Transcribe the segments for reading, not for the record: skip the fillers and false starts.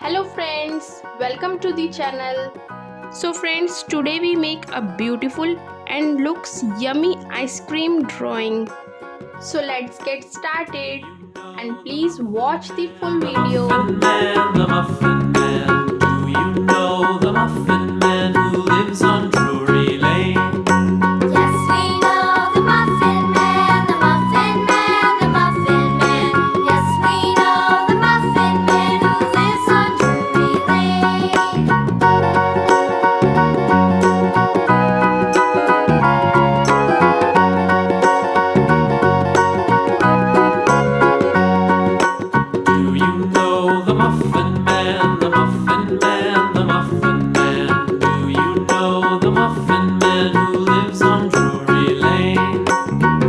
Hello friends, welcome to the channel. So friends, today we make a beautiful and looks yummy ice cream drawing. So let's get started and please watch the full video. The Muffin Man, do you know the Muffin Man who lives on Drury Lane? Yes, we know the Muffin Man, the Muffin Man, the Muffin Man. Yes, we know the Muffin Man who lives on Drury Lane. Do you know the Muffin Man, the Muffin Man, the Muffin Man? Do you know the Muffin Man who lives on Drury Lane?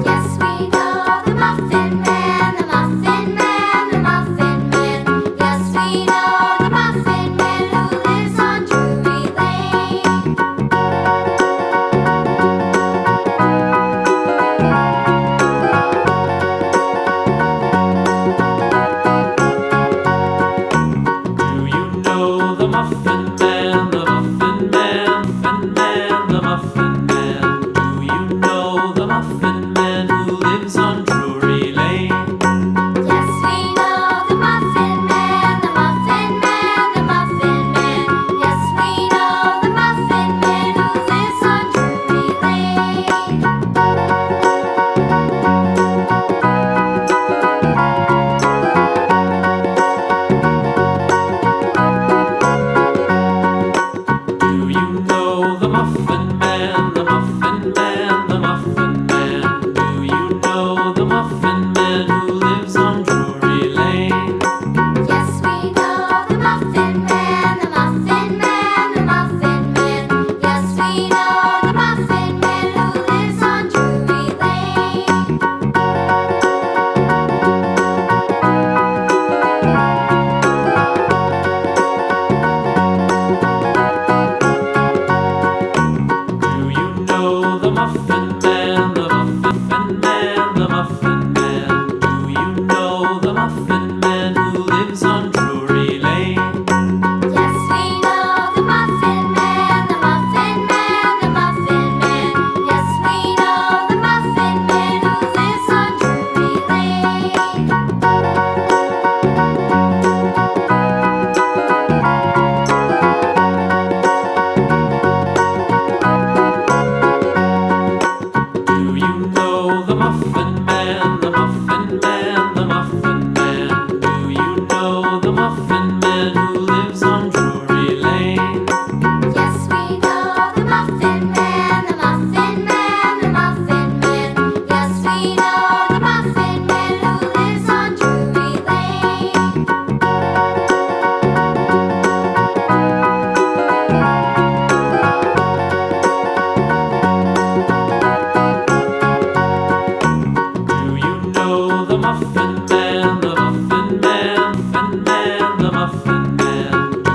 Yes, we know the Muffin Man, the Muffin Man, the Muffin Man. Yes, we know the Muffin Man who lives on Drury Lane. Do you know the Muffin Man, the Muffin Man, Muffin Man, the Muffin Man? Do you know the Muffin Man who lives on Drury Lane? Yes, we know the Muffin Man, the Muffin Man, the Muffin Man. Yes, we know the Muffin Man who lives on Drury Lane. Do you know the Muffin Man, the Muffin Man, the Muffin Man? Do you know the Muffin Man who lives on Drury Lane? Yes, we know the Muffin Man, the Muffin Man, the Muffin Man. Yes, we know the Muffin Man who lives on Drury Lane. Do you know the Muffin Man, the Muffin Man, the Muffin Man? Do you know the Muffin Man who lives on Drury Lane? Yes, we know the Muffin Man, the Muffin Man, the Muffin Man. Yes, we know the Muffin Man who lives on Drury Lane. Do you know the Muffin Man, the Muffin Man, the Muffin Man? Do you know the Muffin Man who lives on Drury Lane? Yes, we know the Muffin Man, the Muffin Man, the Muffin Man. Yes, we know the Muffin Man who lives on Drury Lane. Do you know the Muffin Man, the Muffin Man, Muffin Man, the Muffin Man? Do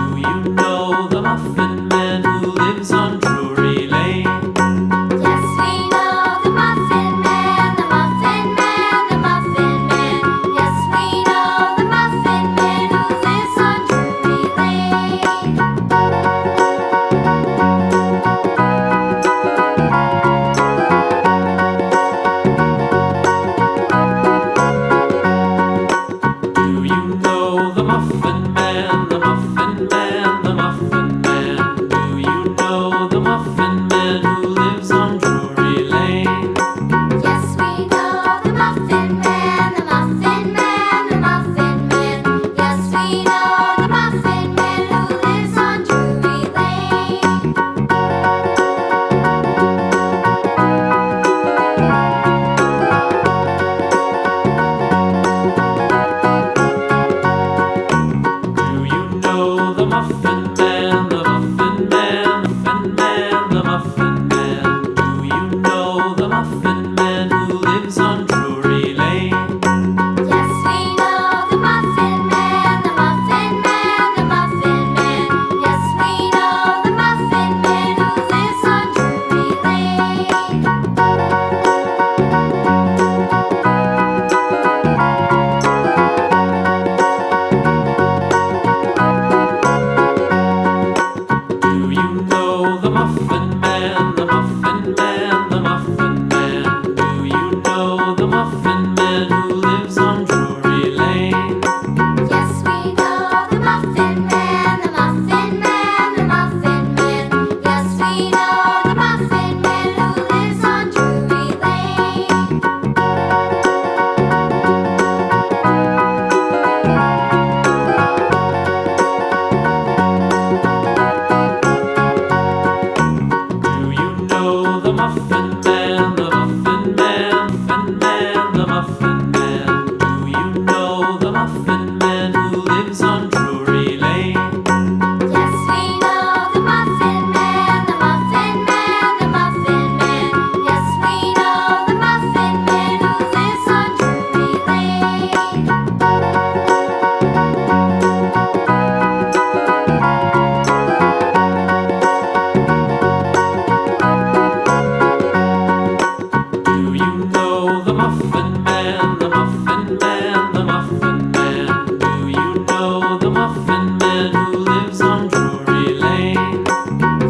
Muffin Man who lives on Drury Lane.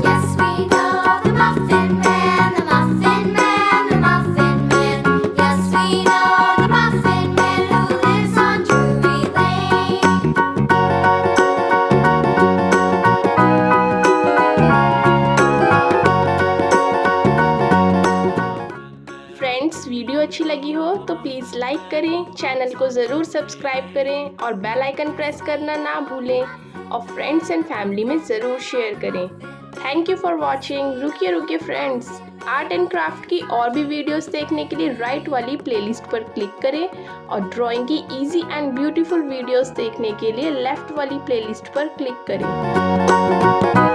Yes, we know the Muffin Man, the Muffin Man, the Muffin Man. Yes, we know the Muffin Man who lives on Drury Lane. Friends, video अच्छी लगी हो तो please like करें, channel को ज़रूर subscribe करें और bell icon press करना ना भूलें और फ्रेंड्स एंड फैमिली में ज़रूर शेयर करें। Thank you for watching. रुकिए फ्रेंड्स, आर्ट एंड क्राफ्ट की और भी वीडियोस देखने के लिए राइट वाली प्लेलिस्ट पर क्लिक करें और ड्राइंग की इजी एंड ब्यूटीफुल वीडियोस देखने के लिए लेफ्ट वाली प्लेलिस्ट पर क्लिक करें।